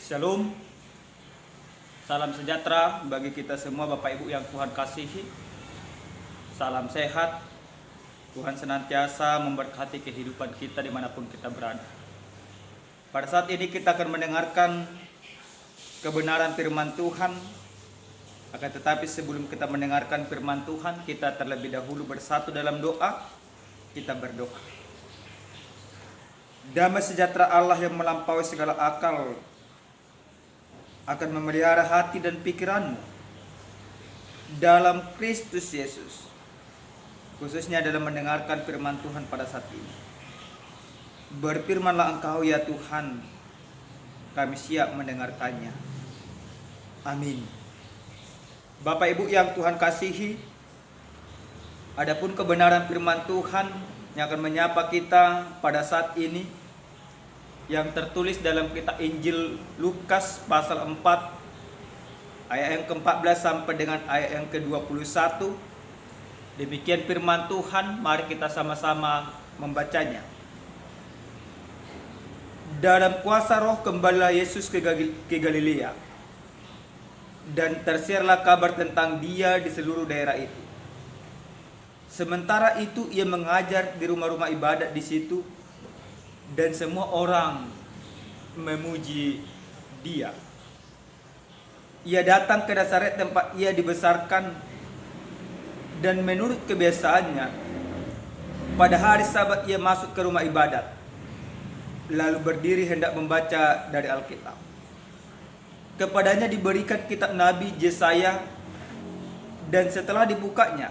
Shalom, salam sejahtera bagi kita semua Bapak Ibu yang Tuhan kasihi. Salam sehat, Tuhan senantiasa memberkati kehidupan kita dimanapun kita berada. Pada saat ini kita akan mendengarkan kebenaran firman Tuhan. Akan tetapi sebelum kita mendengarkan firman Tuhan, kita terlebih dahulu bersatu dalam doa. Kita berdoa. Damai sejahtera Allah yang melampaui segala akal akan memelihara hati dan pikiranmu dalam Kristus Yesus, khususnya dalam mendengarkan firman Tuhan pada saat ini. Berfirmanlah Engkau ya Tuhan, kami siap mendengarkannya. Amin. Bapak Ibu yang Tuhan kasihi, adapun kebenaran firman Tuhan yang akan menyapa kita pada saat ini, yang tertulis dalam kitab Injil Lukas pasal 4 ayat yang ke-14 sampai dengan ayat yang ke-21. Demikian firman Tuhan, mari kita sama-sama membacanya. Dalam kuasa Roh kembalilah Yesus ke Galilea, dan tersiarlah kabar tentang Dia di seluruh daerah itu. Sementara itu Ia mengajar di rumah-rumah ibadat di situ, dan semua orang memuji Dia. Ia datang ke Nazaret tempat Ia dibesarkan, dan menurut kebiasaannya pada hari Sabat Ia masuk ke rumah ibadat, lalu berdiri hendak membaca dari Alkitab. Kepadanya diberikan kitab Nabi Yesaya, dan setelah dibukanya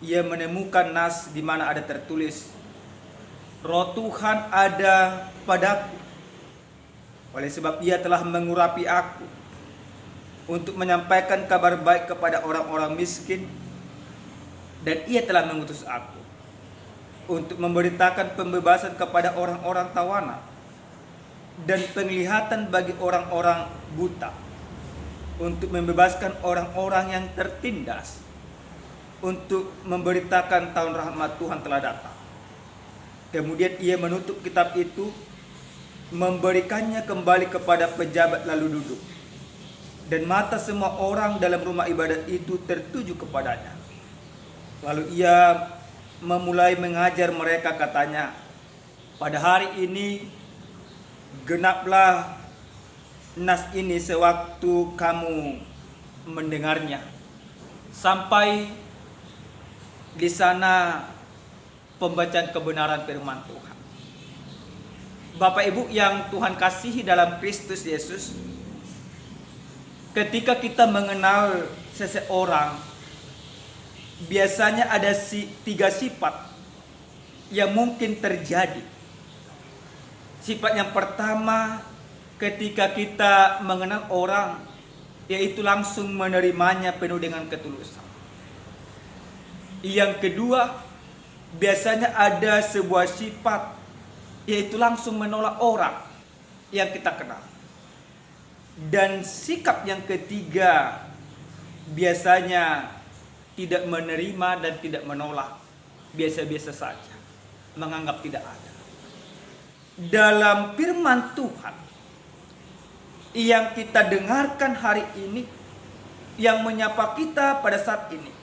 Ia menemukan nas di mana ada tertulis, Roh Tuhan ada padaku, oleh sebab Ia telah mengurapi aku untuk menyampaikan kabar baik kepada orang-orang miskin, dan Ia telah mengutus aku untuk memberitakan pembebasan kepada orang-orang tawanan dan penglihatan bagi orang-orang buta, untuk membebaskan orang-orang yang tertindas, untuk memberitakan tahun rahmat Tuhan telah datang. Kemudian Ia menutup kitab itu, memberikannya kembali kepada pejabat lalu duduk. Dan mata semua orang dalam rumah ibadat itu tertuju kepadanya. Lalu Ia memulai mengajar mereka, katanya, pada hari ini genaplah nas ini sewaktu kamu mendengarnya. Sampai di sana pembacaan kebenaran firman Tuhan. Bapak Ibu yang Tuhan kasihi dalam Kristus Yesus, ketika kita mengenal seseorang, biasanya ada tiga sifat yang mungkin terjadi. Sifat yang pertama, ketika kita mengenal orang, yaitu langsung menerimanya penuh dengan ketulusan. Yang kedua, biasanya ada sebuah sifat, yaitu langsung menolak orang yang kita kenal. Dan sikap yang ketiga, biasanya tidak menerima dan tidak menolak, biasa-biasa saja, menganggap tidak ada. Dalam firman Tuhan yang kita dengarkan hari ini, yang menyapa kita pada saat ini,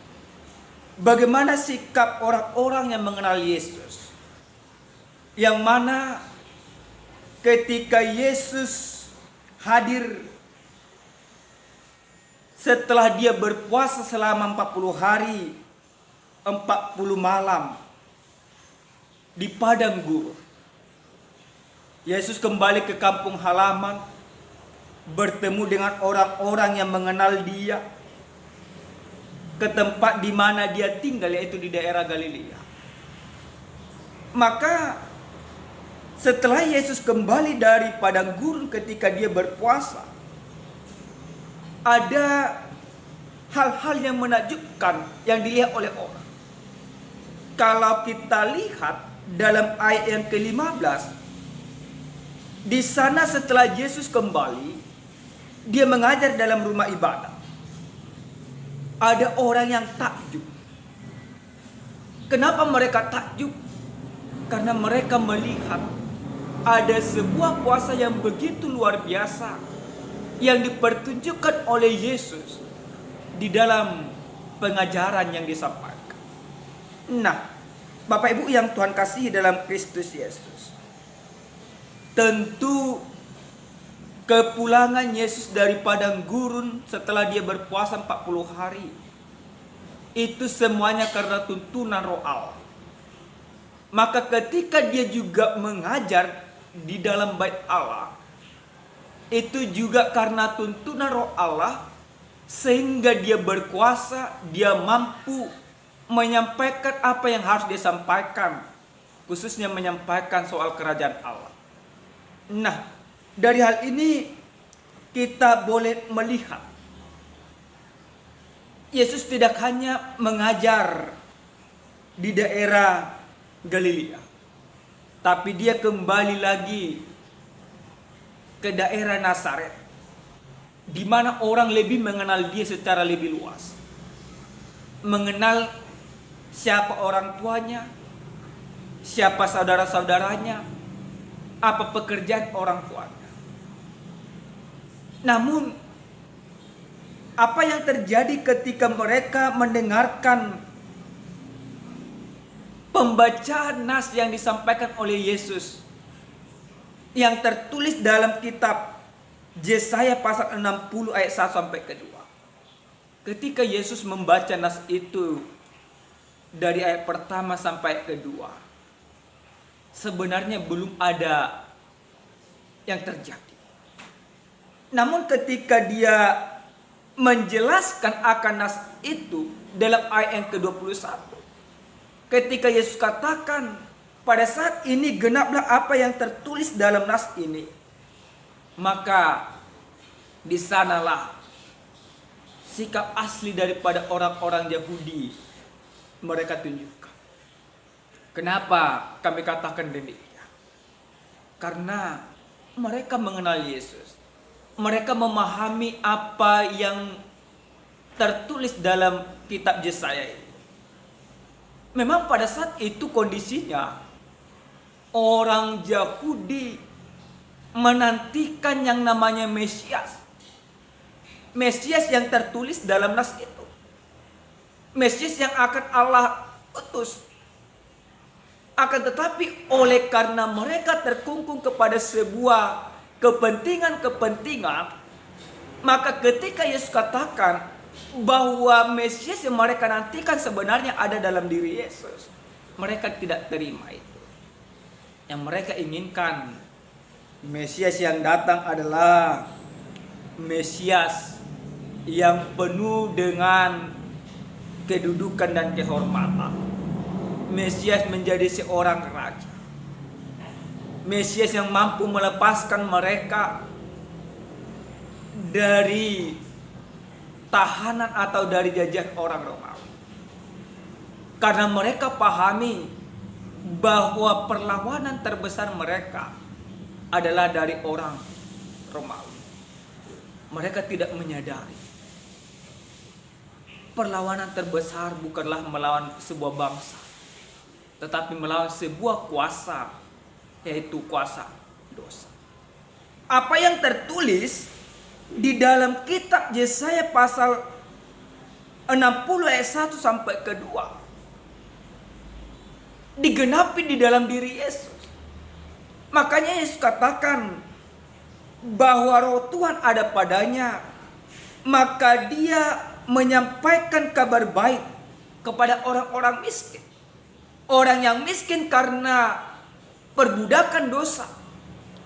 bagaimana sikap orang-orang yang mengenal Yesus, yang mana ketika Yesus hadir setelah Dia berpuasa selama 40 hari 40 malam di padang gurun, Yesus kembali ke kampung halaman, bertemu dengan orang-orang yang mengenal Dia, ke tempat di mana Dia tinggal, yaitu di daerah Galilea. Maka setelah Yesus kembali dari padang gurun ketika Dia berpuasa, ada hal-hal yang menakjubkan yang dilihat oleh orang. Kalau kita lihat dalam ayat yang ke-15, di sana setelah Yesus kembali, Dia mengajar dalam rumah ibadat. Ada orang yang takjub. Kenapa mereka takjub? Karena mereka melihat ada sebuah kuasa yang begitu luar biasa yang dipertunjukkan oleh Yesus di dalam pengajaran yang disampaikan. Nah, Bapak Ibu yang Tuhan kasihi dalam Kristus Yesus, tentu kepulangan Yesus dari padang gurun setelah dia berpuasa 40 hari itu semuanya karena tuntunan roh Allah. Maka ketika dia juga mengajar di dalam bait Allah, itu juga karena tuntunan roh Allah, sehingga dia berkuasa, dia mampu menyampaikan apa yang harus dia sampaikan, khususnya menyampaikan soal kerajaan Allah. Nah, dari hal ini kita boleh melihat Yesus tidak hanya mengajar di daerah Galilea, tapi dia kembali lagi ke daerah Nazaret, di mana orang lebih mengenal dia secara lebih luas, mengenal siapa orang tuanya, siapa saudara-saudaranya, apa pekerjaan orang tuanya. Namun, apa yang terjadi ketika mereka mendengarkan pembacaan nas yang disampaikan oleh Yesus yang tertulis dalam kitab Yesaya pasal 60 ayat 1 sampai ke 2. Ketika Yesus membaca nas itu dari ayat pertama sampai kedua, sebenarnya belum ada yang terjadi. Namun ketika dia menjelaskan akan nas itu dalam ayat yang ke-21, ketika Yesus katakan, pada saat ini genaplah apa yang tertulis dalam nas ini, maka di sanalah sikap asli daripada orang-orang Yahudi mereka tunjukkan. Kenapa kami katakan demikian? Karena mereka mengenal Yesus. Mereka memahami apa yang tertulis dalam kitab Yesaya ini. Memang pada saat itu kondisinya orang Yahudi menantikan yang namanya Mesias. Mesias yang tertulis dalam nas itu. Mesias yang akan Allah utus. Akan tetapi oleh karena mereka terkungkung kepada sebuah kepentingan-kepentingan, maka ketika Yesus katakan bahwa Mesias yang mereka nantikan sebenarnya ada dalam diri Yesus, mereka tidak terima itu. Yang mereka inginkan, Mesias yang datang adalah Mesias yang penuh dengan kedudukan dan kehormatan. Mesias menjadi seorang raja. Mesias yang mampu melepaskan mereka dari tahanan atau dari jajahan orang Romawi. Karena mereka pahami bahwa perlawanan terbesar mereka adalah dari orang Romawi. Mereka tidak menyadari perlawanan terbesar bukanlah melawan sebuah bangsa, tetapi melawan sebuah kuasa, yaitu kuasa dosa. Apa yang tertulis di dalam kitab Yesaya pasal 60 ayat 1 sampai ke 2 digenapi di dalam diri Yesus. Makanya Yesus katakan bahwa roh Tuhan ada padanya, maka dia menyampaikan kabar baik kepada orang-orang miskin. Orang yang miskin karena perbudakan dosa.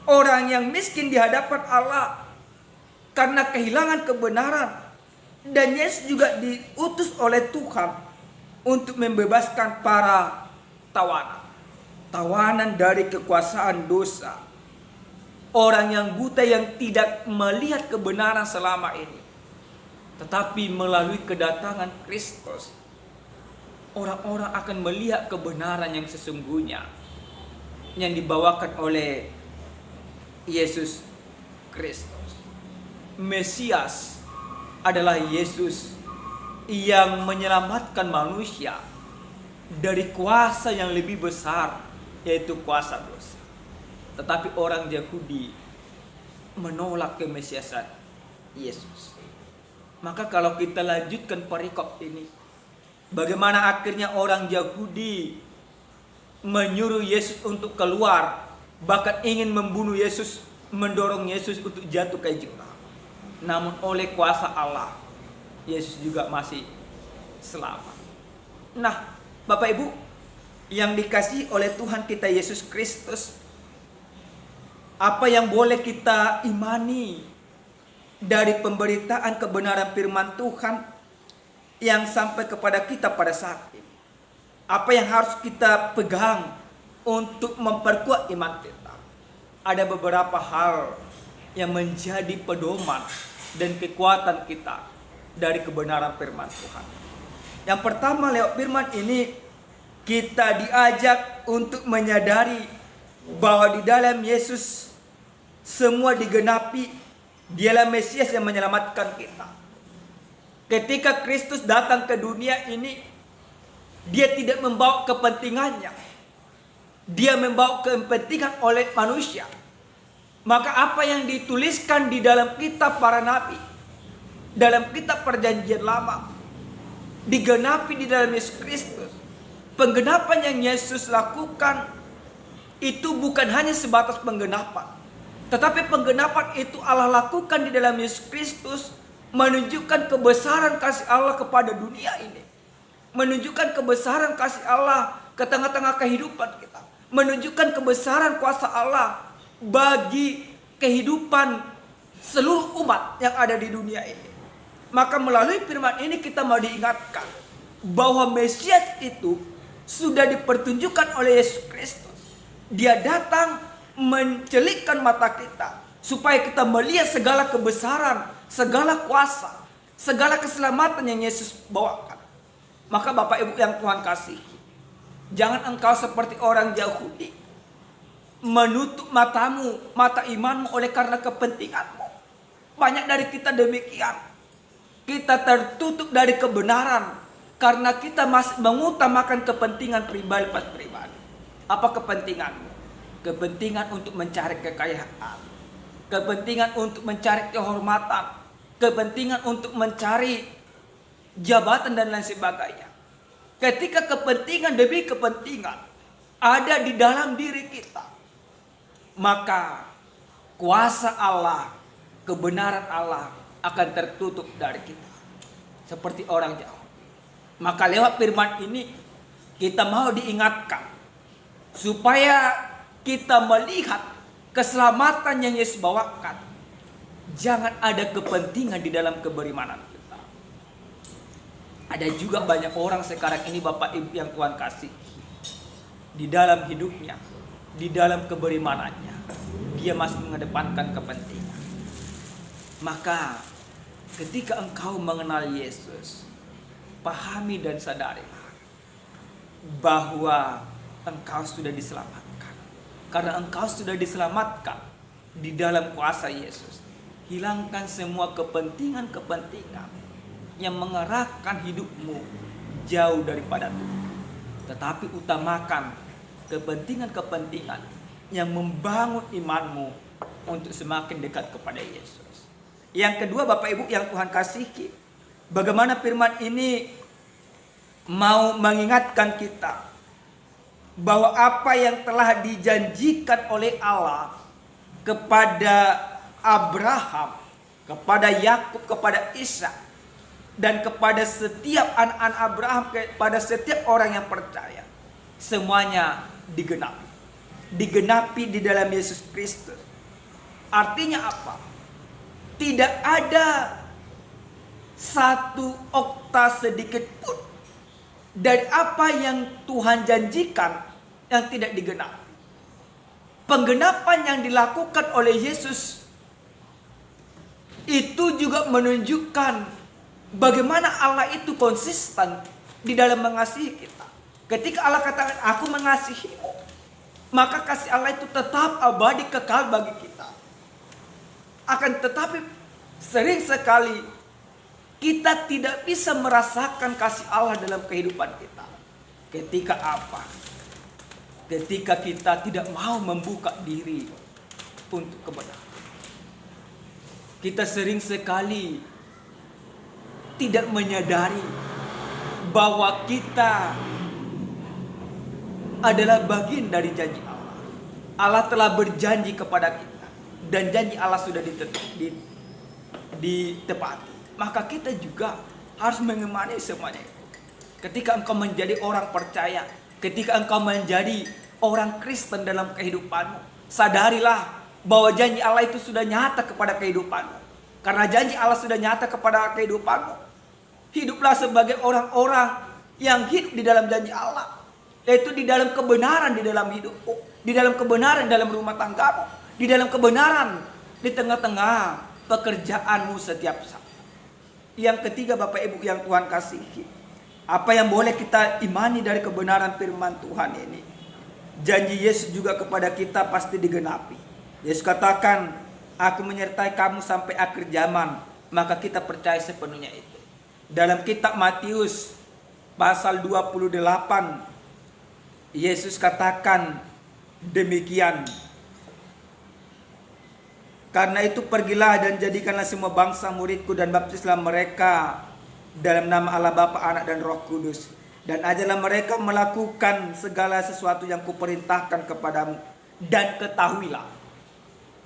Orang yang miskin di hadapan Allah karena kehilangan kebenaran. Dan Yesus juga diutus oleh Tuhan untuk membebaskan para tawanan. Tawanan dari kekuasaan dosa. Orang yang buta yang tidak melihat kebenaran selama ini. Tetapi melalui kedatangan Kristus, orang-orang akan melihat kebenaran yang sesungguhnya yang dibawakan oleh Yesus Kristus. Mesias adalah Yesus yang menyelamatkan manusia dari kuasa yang lebih besar, yaitu kuasa dosa. Tetapi orang Yahudi menolak kemesiasan Yesus. Maka kalau kita lanjutkan perikop ini, bagaimana akhirnya orang Yahudi menyuruh Yesus untuk keluar, bahkan ingin membunuh Yesus, mendorong Yesus untuk jatuh ke jurang. Namun oleh kuasa Allah, Yesus juga masih selamat. Nah, Bapak Ibu yang dikasihi oleh Tuhan kita Yesus Kristus, apa yang boleh kita imani dari pemberitaan kebenaran firman Tuhan yang sampai kepada kita pada saat ini? Apa yang harus kita pegang untuk memperkuat iman kita? Ada beberapa hal yang menjadi pedoman dan kekuatan kita dari kebenaran firman Tuhan. Yang pertama, lewat firman ini kita diajak untuk menyadari bahwa di dalam Yesus semua digenapi. Dialah Mesias yang menyelamatkan kita. Ketika Kristus datang ke dunia ini, Dia tidak membawa kepentingannya. Dia membawa kepentingan oleh manusia. Maka apa yang dituliskan di dalam kitab para nabi, dalam kitab perjanjian lama, digenapi di dalam Yesus Kristus. Penggenapan yang Yesus lakukan itu bukan hanya sebatas penggenapan, tetapi penggenapan itu Allah lakukan di dalam Yesus Kristus, menunjukkan kebesaran kasih Allah kepada dunia ini, menunjukkan kebesaran kasih Allah ke tengah-tengah kehidupan kita, menunjukkan kebesaran kuasa Allah bagi kehidupan seluruh umat yang ada di dunia ini. Maka melalui firman ini kita mau diingatkan bahwa Mesias itu sudah dipertunjukkan oleh Yesus Kristus. Dia datang mencelikkan mata kita supaya kita melihat segala kebesaran, segala kuasa, segala keselamatan yang Yesus bawakan. Maka Bapak Ibu yang Tuhan kasihi, jangan engkau seperti orang Yahudi menutup matamu, mata imanmu oleh karena kepentinganmu. Banyak dari kita demikian. Kita tertutup dari kebenaran karena kita masih mengutamakan kepentingan pribadi. Apa kepentinganmu? Kepentingan untuk mencari kekayaan, kepentingan untuk mencari kehormatan, kepentingan untuk mencari jabatan dan lain sebagainya. Ketika kepentingan demi kepentingan ada di dalam diri kita, maka kuasa Allah, kebenaran Allah akan tertutup dari kita seperti orang jauh. Maka lewat firman ini kita mau diingatkan supaya kita melihat keselamatan yang Yesus bawakan. Jangan ada kepentingan di dalam keberimanan kita. Ada juga banyak orang sekarang ini Bapak Ibu yang Tuhan kasih, di dalam hidupnya, di dalam keberimanannya, dia masih mengedepankan kepentingan. Maka ketika engkau mengenal Yesus, pahami dan sadarilah bahwa engkau sudah diselamatkan. Karena engkau sudah diselamatkan di dalam kuasa Yesus, hilangkan semua kepentingan-kepentingan yang mengarahkan hidupmu jauh daripada Tuhan. Tetapi utamakan kepentingan-kepentingan yang membangun imanmu untuk semakin dekat kepada Yesus. Yang kedua Bapak Ibu yang Tuhan kasihi, bagaimana firman ini mau mengingatkan kita bahwa apa yang telah dijanjikan oleh Allah kepada Abraham, kepada Yakub, kepada Ishak, dan kepada setiap anak-anak Abraham, kepada setiap orang yang percaya, semuanya digenapi. Digenapi di dalam Yesus Kristus. Artinya apa? Tidak ada satu okta sedikit pun dari apa yang Tuhan janjikan yang tidak digenapi. Penggenapan yang dilakukan oleh Yesus itu juga menunjukkan bagaimana Allah itu konsisten di dalam mengasihi kita. Ketika Allah katakan aku mengasihimu, maka kasih Allah itu tetap abadi kekal bagi kita. Akan tetapi sering sekali kita tidak bisa merasakan kasih Allah dalam kehidupan kita. Ketika apa? ketika kita tidak mau membuka diri untuk kebenaran. Kita sering sekali tidak menyadari bahwa kita adalah bagian dari janji Allah. Allah telah berjanji kepada kita dan janji Allah sudah ditepati. Maka kita juga harus mengemani semuanya itu. Ketika engkau menjadi orang percaya, ketika engkau menjadi orang Kristen dalam kehidupanmu, sadarilah bahwa janji Allah itu sudah nyata kepada kehidupanmu. Karena janji Allah sudah nyata kepada kehidupanmu, hiduplah sebagai orang-orang yang hidup di dalam janji Allah. Yaitu di dalam kebenaran di dalam hidupmu, di dalam kebenaran dalam rumah tanggamu, di dalam kebenaran di tengah-tengah pekerjaanmu setiap saat. Yang ketiga, Bapak Ibu yang Tuhan kasihi, apa yang boleh kita imani dari kebenaran firman Tuhan ini? Janji Yesus juga kepada kita pasti digenapi. Yesus katakan, aku menyertai kamu sampai akhir zaman. Maka kita percaya sepenuhnya itu. Dalam kitab Matius pasal 28, Yesus katakan demikian. Karena itu pergilah dan jadikanlah semua bangsa muridku dan baptislah mereka dalam nama Allah Bapa, Anak dan Roh Kudus. Dan ajarlah mereka melakukan segala sesuatu yang kuperintahkan kepadamu. Dan ketahuilah,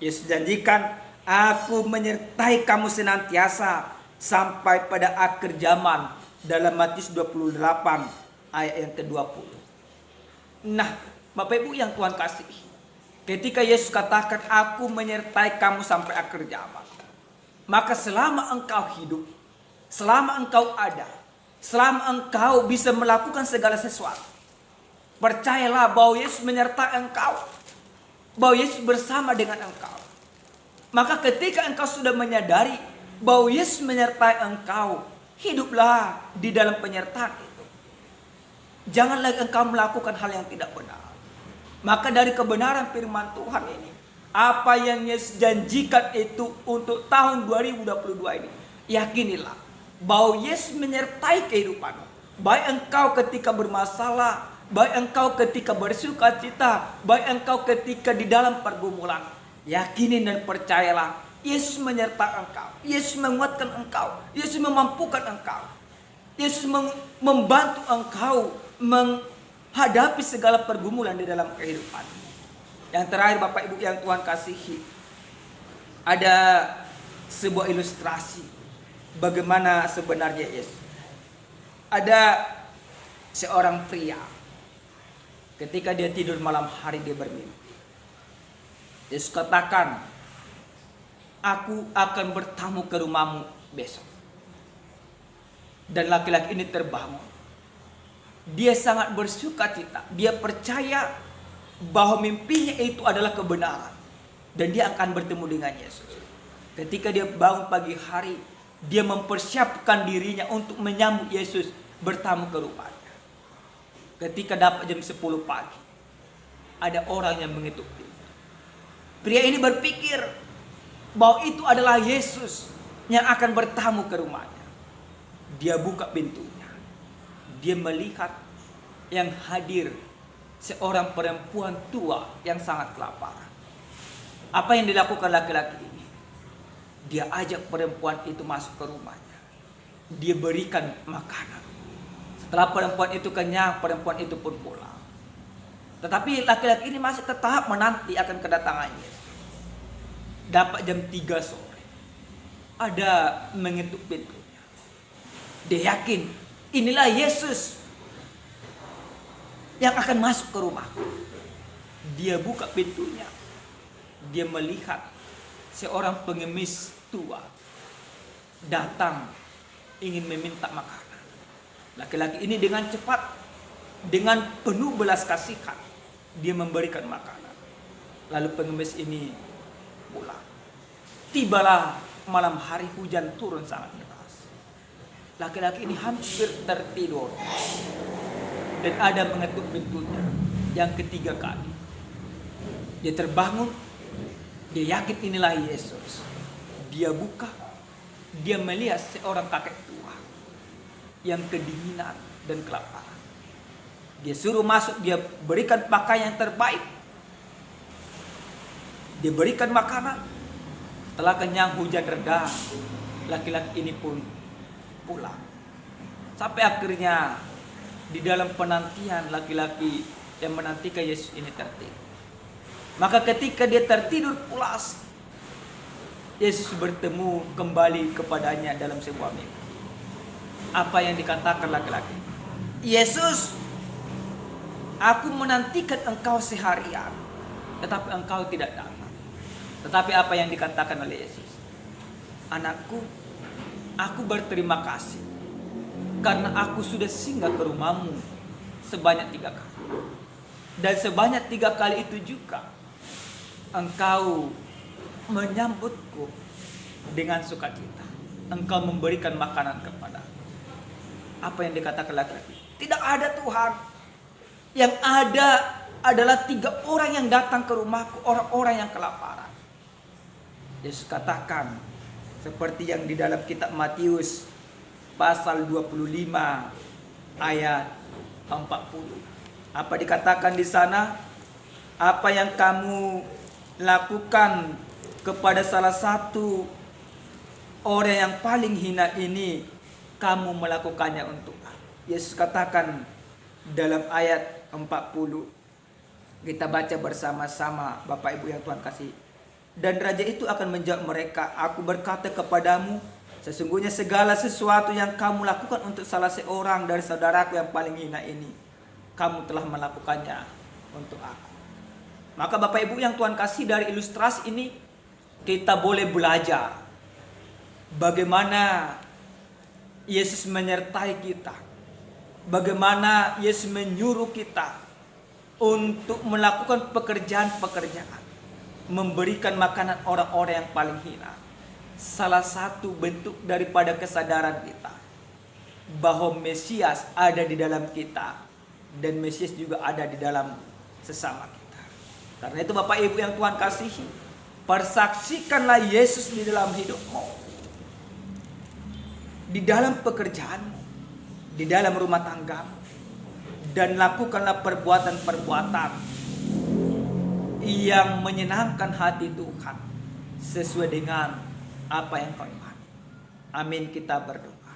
Yesus janjikan, aku menyertai kamu senantiasa sampai pada akhir zaman. Dalam Matius 28 ayat yang ke-20. Nah, Bapak Ibu yang Tuhan kasihi, ketika Yesus katakan aku menyertai kamu sampai akhir zaman, maka selama engkau hidup, selama engkau ada, selama engkau bisa melakukan segala sesuatu, percayalah bahwa Yesus menyertai engkau, bahwa Yesus bersama dengan engkau. Maka ketika engkau sudah menyadari bahwa Yesus menyertai engkau, hiduplah di dalam penyertaan itu. Jangan lagi engkau melakukan hal yang tidak benar. Maka dari kebenaran firman Tuhan ini, apa yang Yesus janjikan itu untuk tahun 2022 ini, yakinilah bahwa Yesus menyertai kehidupanmu. Baik engkau ketika bermasalah, baik engkau ketika bersuka cita, baik engkau ketika di dalam pergumulan. Yakini dan percayalah, Yesus menyertai engkau, Yesus menguatkan engkau, Yesus memampukan engkau, Yesus membantu engkau menghadapi segala pergumulan di dalam kehidupan. Yang terakhir, Bapak Ibu yang Tuhan kasihi, ada sebuah ilustrasi bagaimana sebenarnya Yesus. Ada seorang pria, ketika dia tidur malam hari dia bermimpi. Yesus katakan, aku akan bertamu ke rumahmu besok. Dan laki-laki ini terbangun. Dia sangat bersuka cita. Dia percaya bahwa mimpinya itu adalah kebenaran. Dan dia akan bertemu dengan Yesus. Ketika dia bangun pagi hari, dia mempersiapkan dirinya untuk menyambut Yesus bertamu ke rumahnya. Ketika dapat jam 10 pagi, ada orang yang mengetuk pintu. Pria ini berpikir bahwa itu adalah Yesus yang akan bertamu ke rumahnya. Dia buka pintunya. Dia melihat yang hadir seorang perempuan tua yang sangat kelaparan. Apa yang dilakukan laki-laki ini? Dia ajak perempuan itu masuk ke rumahnya. Dia berikan makanan. Setelah perempuan itu kenyang, perempuan itu pun pulang. Tetapi laki-laki ini masih tetap menanti akan kedatangan Yesus. Dapat jam 3 sore, ada mengetuk pintunya. Dia yakin inilah Yesus yang akan masuk ke rumah. Dia buka pintunya. Dia melihat seorang pengemis tua datang ingin meminta makanan. Laki-laki ini dengan cepat, dengan penuh belas kasihan, dia memberikan makanan. Lalu pengemis ini pulang. Tibalah malam hari, hujan turun sangat deras. Laki-laki ini hampir tertidur. Dan ada mengetuk pintunya yang ketiga kali. Dia terbangun. Dia yakin inilah Yesus. Dia buka. Dia melihat seorang kakek tua yang kedinginan dan kelaparan. Dia suruh masuk, dia berikan pakaian yang terbaik. Dia berikan makanan. Setelah kenyang, hujan reda, laki-laki ini pun pulang. Sampai akhirnya di dalam penantian, laki-laki yang menantikan Yesus ini tertidur. Maka ketika dia tertidur pulas, Yesus bertemu kembali kepadanya dalam sebuah mimpi. Apa yang dikatakan laki-laki? Yesus, aku menantikan engkau seharian, tetapi engkau tidak datang. Tetapi apa yang dikatakan oleh Yesus? Anakku, aku berterima kasih karena aku sudah singgah ke rumahmu sebanyak 3 kali. Dan sebanyak 3 kali itu juga engkau menyambutku dengan sukacita. Engkau memberikan makanan kepadaku. Apa yang dikatakan laki-laki? Tidak ada Tuhan. Yang ada adalah 3 orang yang datang ke rumahku, orang-orang yang kelaparan. Yesus katakan seperti yang di dalam kitab Matius pasal 25 ayat 40. Apa dikatakan di sana? Apa yang kamu lakukan kepada salah satu orang yang paling hina ini, kamu melakukannya untuk aku. Yesus katakan dalam ayat 40. Kita baca bersama-sama, Bapak Ibu yang Tuhan kasih. Dan raja itu akan menjawab mereka, aku berkata kepadamu, sesungguhnya segala sesuatu yang kamu lakukan untuk salah seorang dari saudaraku yang paling hina ini, kamu telah melakukannya untuk aku. Maka Bapak Ibu yang Tuhan kasih, dari ilustrasi ini kita boleh belajar bagaimana Yesus menyertai kita. Bagaimana Yesus menyuruh kita untuk melakukan pekerjaan-pekerjaan, memberikan makanan orang-orang yang paling hina. Salah satu bentuk daripada kesadaran kita bahwa Mesias ada di dalam kita dan Mesias juga ada di dalam sesama kita. Karena itu Bapak Ibu yang Tuhan kasihi, persaksikanlah Yesus di dalam hidupmu, di dalam pekerjaanmu, di dalam rumah tanggamu, dan lakukanlah perbuatan-perbuatan yang menyenangkan hati Tuhan sesuai dengan apa yang kau imani. Amin, kita berdoa.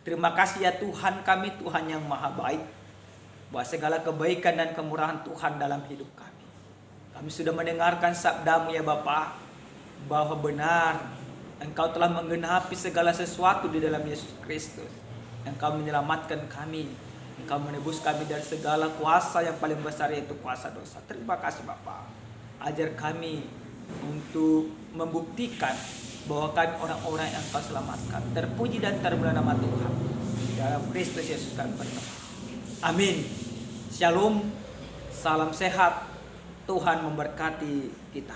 Terima kasih ya Tuhan kami, Tuhan yang maha baik, bahwa segala kebaikan dan kemurahan Tuhan dalam hidup kami. Kami sudah mendengarkan sabdamu ya Bapa, bahwa benar Engkau telah menggenapi segala sesuatu di dalam Yesus Kristus. Engkau menyelamatkan kami, Engkau menebus kami dari segala kuasa yang paling besar, yaitu kuasa dosa. Terima kasih Bapa. Ajar kami untuk membuktikan bahwa kami orang-orang yang Engkau selamatkan. Terpuji dan termulia nama Tuhan. Dalam Kristus Yesus kami berdoa. Amin. Shalom. Salam sehat. Tuhan memberkati kita.